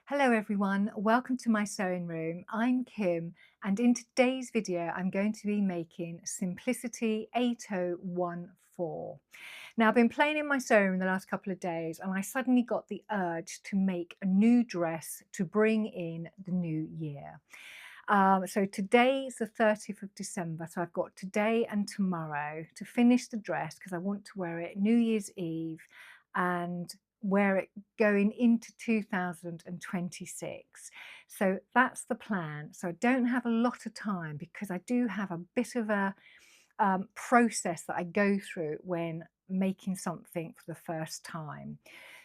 Hello everyone, welcome to my sewing room. I'm Kim and in today's video I'm going to be making Simplicity 8014. Now I've been playing in my sewing room the last couple of days and I suddenly got the urge to make a new dress to bring in the new year. So today is the 30th of December, so I've got today and tomorrow to finish the dress because I want to wear it New Year's Eve and wear it going into 2026. So that's the plan. So I don't have a lot of time because I do have a bit of a process that I go through when making something for the first time.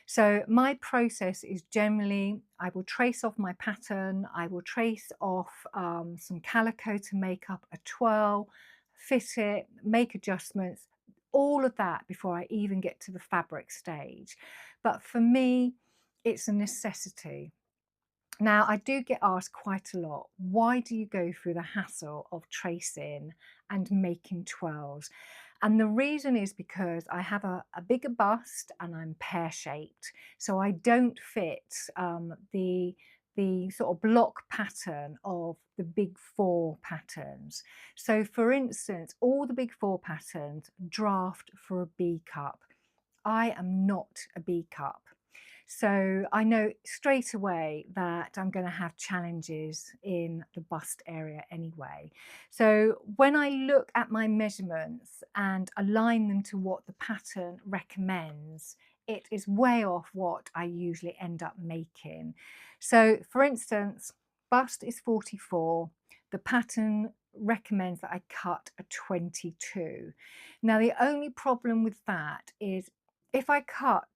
So my process is generally I will trace off my pattern, I will trace off some calico to make up a twirl, fit it, make adjustments, all of that before I even get to the fabric stage. But for me, it's a necessity. Now, I do get asked quite a lot, why do you go through the hassle of tracing and making twirls? And the reason is because I have a bigger bust and I'm pear-shaped, so I don't fit the sort of block pattern of the big four patterns. So for instance, all the big four patterns draft for a B cup. I am not a B cup. So I know straight away that I'm going to have challenges in the bust area anyway. So when I look at my measurements and align them to what the pattern recommends, it is way off what I usually end up making. So for instance, bust is 44. The pattern recommends that I cut a 22. Now the only problem with that is if I cut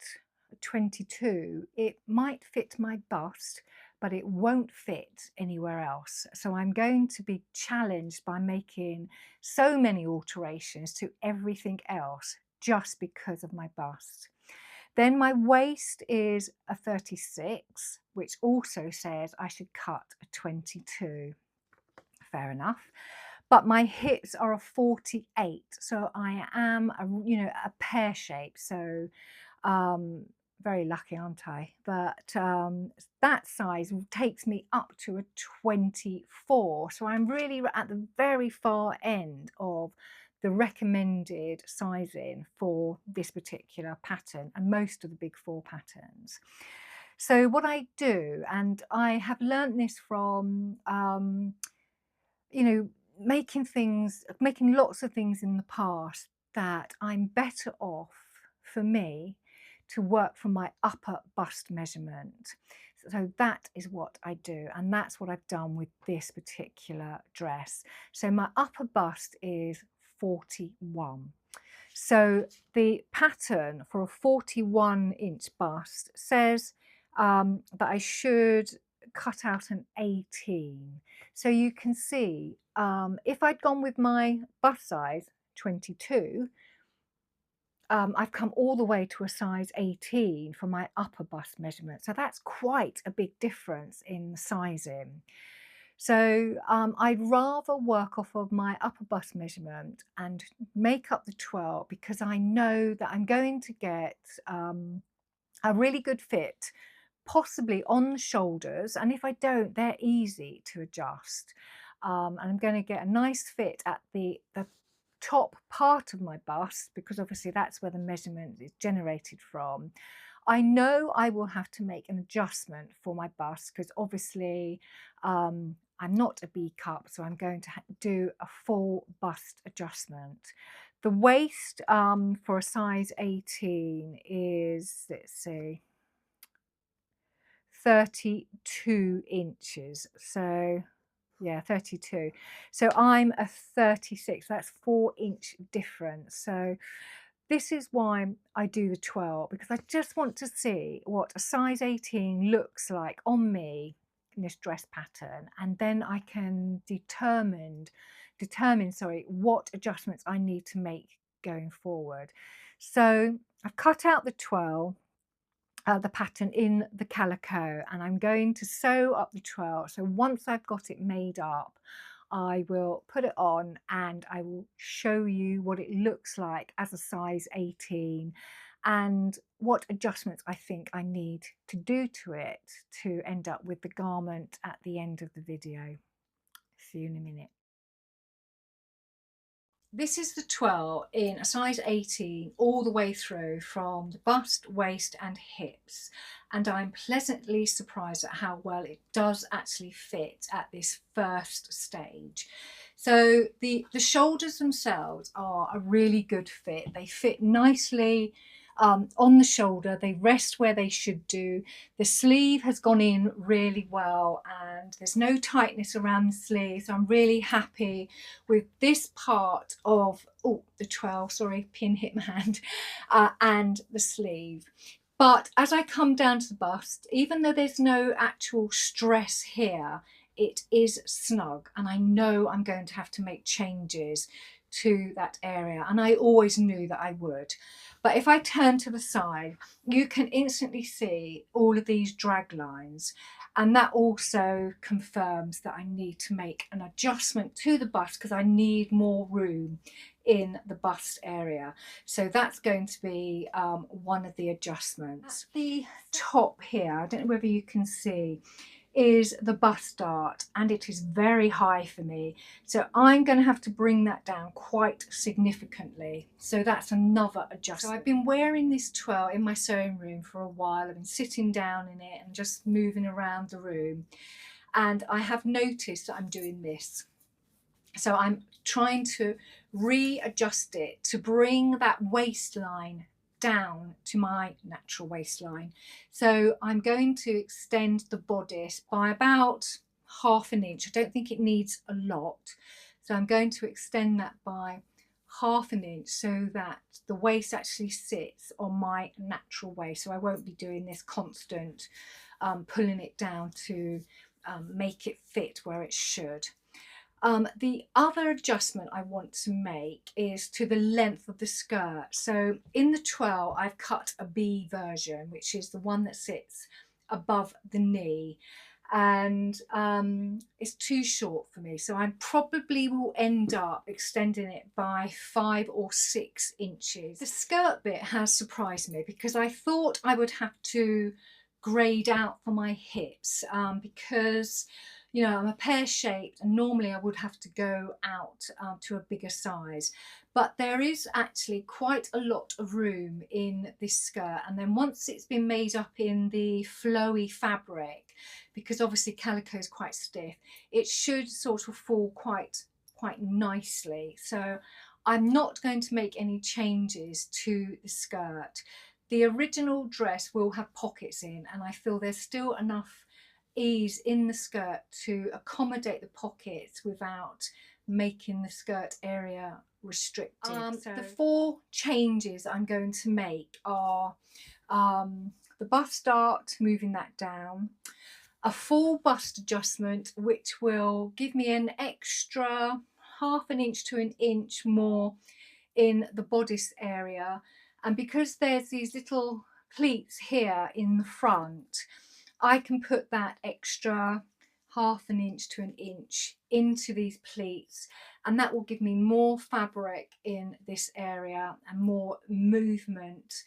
22, it might fit my bust, but it won't fit anywhere else. So I'm going to be challenged by making so many alterations to everything else just because of my bust. Then my waist is a 36, which also says I should cut a 22. Fair enough. But my hips are a 48, so I am a pear shape. So very lucky, aren't I? But that size takes me up to a 24. So I'm really at the very far end of the recommended sizing for this particular pattern and most of the big four patterns. So what I do, and I have learnt this from making lots of things in the past, that I'm better off, for me, to work from my upper bust measurement. So that is what I do, and that's what I've done with this particular dress. So my upper bust is 41. So the pattern for a 41-inch bust says that I should cut out an 18. So you can see if I'd gone with my bust size 22, I've come all the way to a size 18 for my upper bust measurement. So that's quite a big difference in sizing. So I'd rather work off of my upper bust measurement and make up the 12 because I know that I'm going to get a really good fit, possibly on the shoulders. And if I don't, they're easy to adjust. And I'm going to get a nice fit at the top part of my bust because obviously that's where the measurement is generated from. I know I will have to make an adjustment for my bust because obviously I'm not a B cup, so I'm going to do a full bust adjustment. The waist for a size 18 is, let's see, 32 inches. So yeah, 32. So I'm a 36. That's 4-inch difference. So this is why I do the 12, because I just want to see what a size 18 looks like on me in this dress pattern, and then I can determine what adjustments I need to make going forward. So I've cut out the 12. The pattern in the calico, and I'm going to sew up the 12. So once I've got it made up, I will put it on and I will show you what it looks like as a size 18 and what adjustments I think I need to do to it to end up with the garment at the end of the video. See you in a minute. This is the twill in a size 18 all the way through from the bust, waist and hips, and I'm pleasantly surprised at how well it does actually fit at this first stage. So the shoulders themselves are a really good fit. They fit nicely on the shoulder, they rest where they should do. The sleeve has gone in really well and there's no tightness around the sleeve, so I'm really happy with this part of the twill, sorry, pin hit my hand, and the sleeve. But as I come down to the bust, even though there's no actual stress here, it is snug, and I know I'm going to have to make changes to that area, and I always knew that I would. But if I turn to the side, you can instantly see all of these drag lines, and that also confirms that I need to make an adjustment to the bust because I need more room in the bust area. So that's going to be one of the adjustments. At the top here, I don't know whether you can see, is the bust dart, and it is very high for me, so I'm going to have to bring that down quite significantly. So that's another adjustment. So I've been wearing this twill in my sewing room for a while. I've been sitting down in it and just moving around the room, and I have noticed that I'm doing this. So I'm trying to readjust it to bring that waistline down to my natural waistline. So I'm going to extend the bodice by about ½ inch. I don't think it needs a lot. So I'm going to extend that by ½ inch so that the waist actually sits on my natural waist. So I won't be doing this constant pulling it down to make it fit where it should. The other adjustment I want to make is to the length of the skirt. So in the twill, I've cut a B version, which is the one that sits above the knee, and it's too short for me. So I probably will end up extending it by 5 or 6 inches. The skirt bit has surprised me because I thought I would have to grade out for my hips because you know, I'm a pear shaped and normally I would have to go out to a bigger size, but there is actually quite a lot of room in this skirt. And then once it's been made up in the flowy fabric, because obviously calico is quite stiff, it should sort of fall quite nicely. So I'm not going to make any changes to the skirt. The original dress will have pockets in, and I feel there's still enough ease in the skirt to accommodate the pockets without making the skirt area restricted. The 4 changes I'm going to make are the bust dart, moving that down, a full bust adjustment which will give me an extra ½ inch to 1 inch more in the bodice area, and because there's these little pleats here in the front, I can put that extra ½ inch to 1 inch into these pleats, and that will give me more fabric in this area and more movement.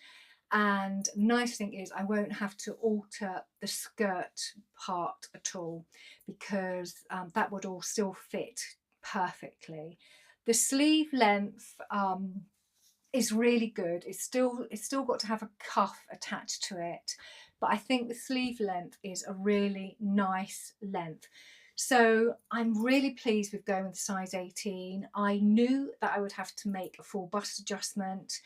And nice thing is I won't have to alter the skirt part at all because that would all still fit perfectly. The sleeve length is really good. It's still got to have a cuff attached to it, but I think the sleeve length is a really nice length. So I'm really pleased with going with size 18. I knew that I would have to make a full bust adjustment,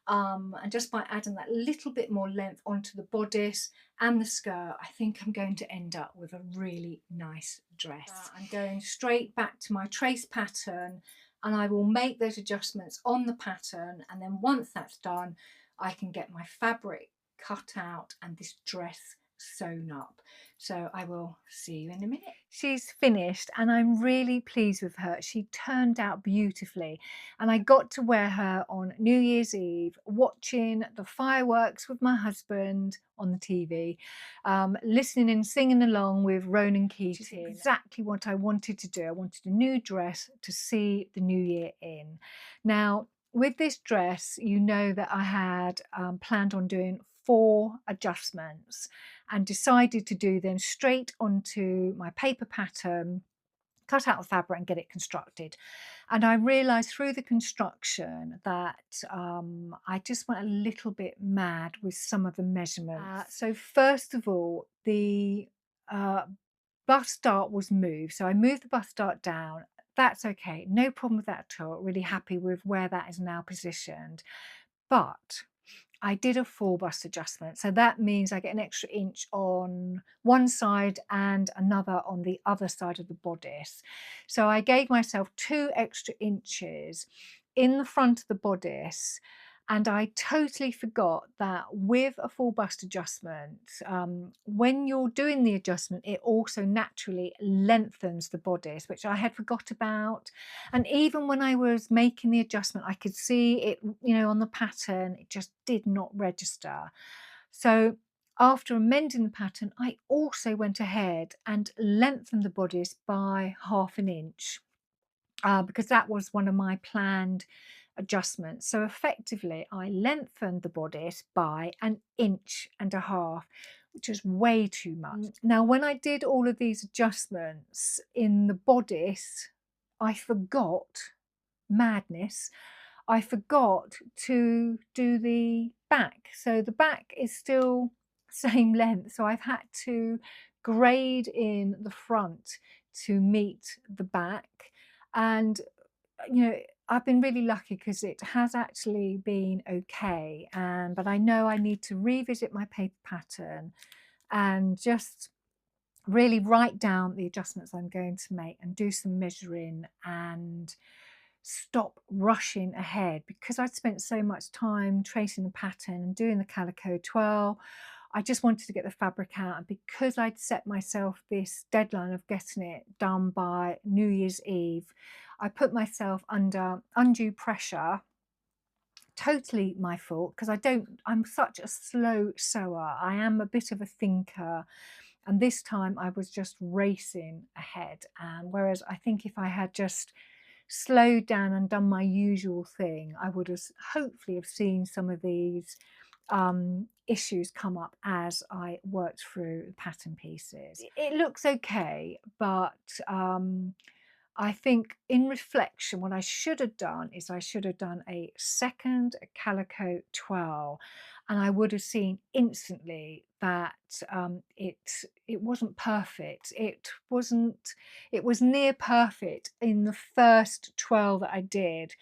and just by adding that little bit more length onto the bodice and the skirt, I think I'm going to end up with a really nice dress. I'm going straight back to my trace pattern, and I will make those adjustments on the pattern, and then once that's done I can get my fabric cut out and this dress sewn up. So I will see you in a minute. She's finished and I'm really pleased with her. She turned out beautifully, and I got to wear her on New Year's Eve watching the fireworks with my husband on the TV, listening and singing along with Ronan Keating. Exactly what I wanted to do. I wanted a new dress to see the new year in. Now with this dress, you know that I had planned on doing 4 adjustments and decided to do them straight onto my paper pattern, cut out the fabric and get it constructed. And I realized through the construction that I just went a little bit mad with some of the measurements. So first of all, the uh, bust dart was moved. So I moved the bust dart down. That's okay. No problem with that at all. Really happy with where that is now positioned. But I did a full bust adjustment. So that means I get an extra inch on one side and another on the other side of the bodice. So I gave myself 2 extra inches in the front of the bodice. And I totally forgot that with a full bust adjustment, when you're doing the adjustment, it also naturally lengthens the bodice, which I had forgot about. And even when I was making the adjustment, I could see it, you know, on the pattern, it just did not register. So after amending the pattern, I also went ahead and lengthened the bodice by 1/2 inch. Because that was one of my planned adjustments. So effectively, I lengthened the bodice by 1.5 inches, which is way too much. Now, when I did all of these adjustments in the bodice, I forgot, madness, I forgot to do the back. So the back is still same length. So I've had to grade in the front to meet the back. And, you know, I've been really lucky because it has actually been okay. But I know I need to revisit my paper pattern and just really write down the adjustments I'm going to make and do some measuring and stop rushing ahead because I'd spent so much time tracing the pattern and doing the Calico twirl. I just wanted to get the fabric out, and because I'd set myself this deadline of getting it done by New Year's Eve, I put myself under undue pressure. Totally my fault because I'm such a slow sewer. I am a bit of a thinker, and this time I was just racing ahead. Whereas I think if I had just slowed down and done my usual thing, I would have hopefully have seen some of these issues come up as I worked through the pattern pieces. It looks okay, but I think in reflection, what I should have done is I should have done a second Calico twirl, and I would have seen instantly that it wasn't perfect. It was near perfect in the first twirl that I did,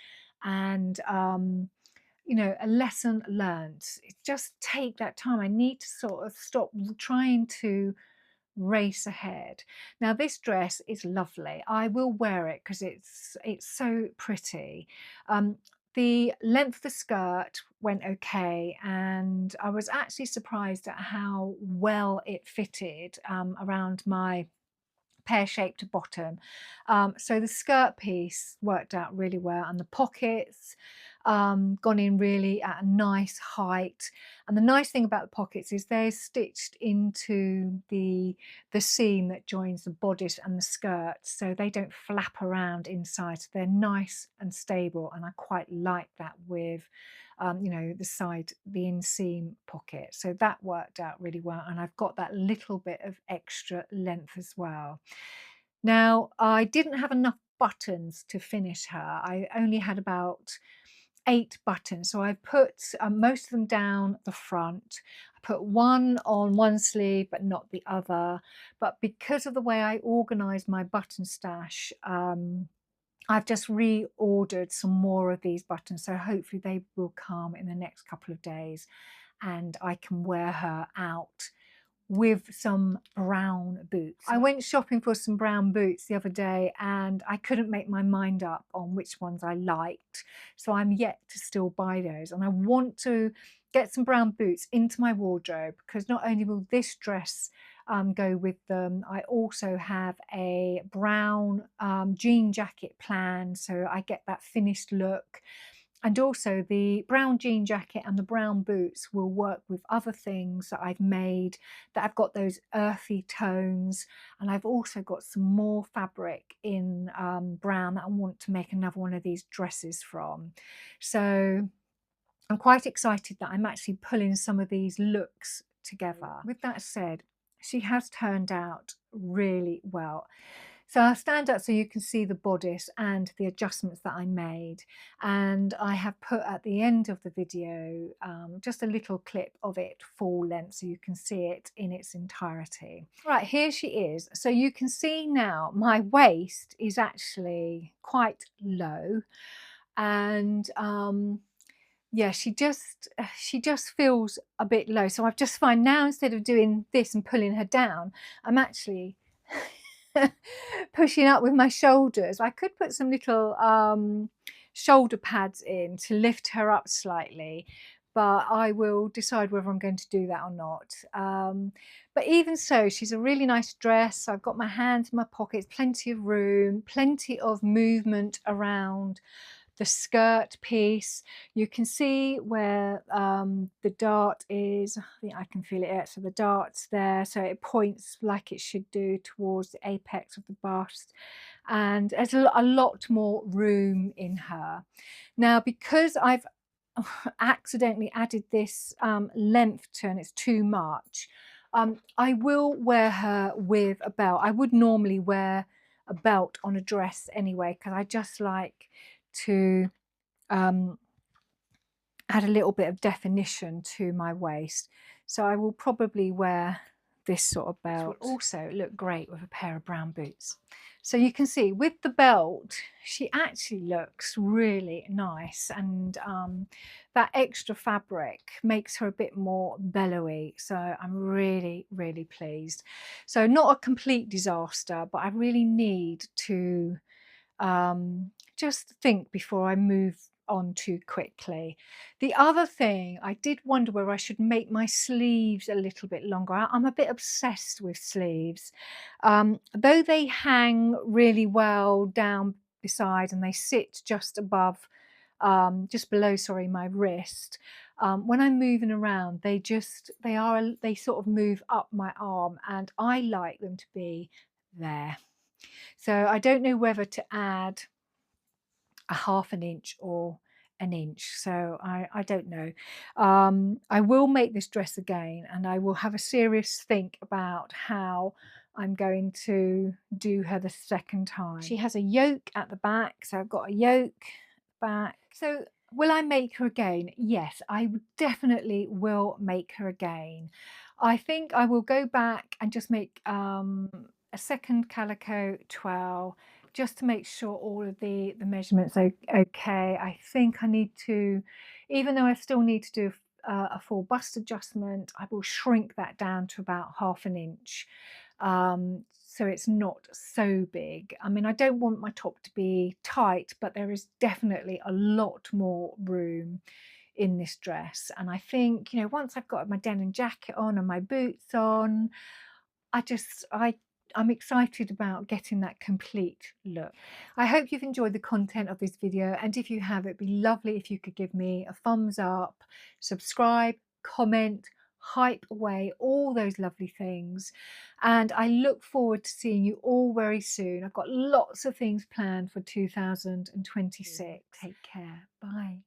and you know, a lesson learned. Just take that time. I need to sort of stop trying to race ahead. Now this dress is lovely. I will wear it because it's so pretty. The length of the skirt went okay, and I was actually surprised at how well it fitted around my pear-shaped bottom. So the skirt piece worked out really well, and the pockets gone in really at a nice height. And the nice thing about the pockets is they're stitched into the seam that joins the bodice and the skirt, so they don't flap around inside. So they're nice and stable, and I quite like that with you know, the inseam pocket. So that worked out really well, and I've got that little bit of extra length as well. Now, I didn't have enough buttons to finish her. I only had about 8 buttons, so I put most of them down the front. I put one on one sleeve but not the other. But because of the way I organised my button stash, I've just reordered some more of these buttons, so hopefully they will come in the next couple of days and I can wear her out with some brown boots. I went shopping for some brown boots the other day and I couldn't make my mind up on which ones I liked, so I'm yet to still buy those, and I want to get some brown boots into my wardrobe because not only will this dress go with them, I also have a brown jean jacket planned, so I get that finished look. And also the brown jean jacket and the brown boots will work with other things that I've made that have got those earthy tones. And I've also got some more fabric in brown that I want to make another one of these dresses from. So I'm quite excited that I'm actually pulling some of these looks together. With that said, she has turned out really well. So I'll stand up so you can see the bodice and the adjustments that I made. And I have put at the end of the video just a little clip of it full length so you can see it in its entirety. Right, here she is. So you can see now my waist is actually quite low, and yeah, she just feels a bit low. So I've just found now, instead of doing this and pulling her down, I'm actually pushing up with my shoulders. I could put some little shoulder pads in to lift her up slightly, but I will decide whether I'm going to do that or not. But even so, she's a really nice dress. I've got my hands in my pockets, plenty of room, plenty of movement around the skirt piece. You can see where the dart is. I think I can feel it here. So the dart's there, so it points like it should do towards the apex of the bust, and there's a lot more room in her. Now, because I've accidentally added this length to, and it's too much, I will wear her with a belt. I would normally wear a belt on a dress anyway, because I just like to add a little bit of definition to my waist. So I will probably wear this sort of belt. Which will also look great with a pair of brown boots. So you can see with the belt, she actually looks really nice, and that extra fabric makes her a bit more bellowy. So I'm really, really pleased. So not a complete disaster, but I really need to just think before I move on too quickly. The other thing, I did wonder whether I should make my sleeves a little bit longer. I'm a bit obsessed with sleeves. Though they hang really well down beside and they sit just above, just below, sorry, my wrist. When I'm moving around, they sort of move up my arm, and I like them to be there. So I don't know whether to add a half an inch or an inch. So I don't know. I will make this dress again, and I will have a serious think about how I'm going to do her the second time. She has a yoke at the back, so I've got a yoke back. So will I make her again? Yes, I definitely will make her again. I think I will go back and just make a second calico twill, just to make sure all of the measurements are okay. I think I need to, even though I still need to do a full bust adjustment, I will shrink that down to about half an inch. So it's not so big. I mean, I don't want my top to be tight, but there is definitely a lot more room in this dress. And I think, you know, once I've got my denim jacket on and my boots on, I'm excited about getting that complete look. I hope you've enjoyed the content of this video, and if you have, it'd be lovely if you could give me a thumbs up, subscribe, comment, hype away, all those lovely things. And I look forward to seeing you all very soon. I've got lots of things planned for 2026. Take care. Bye.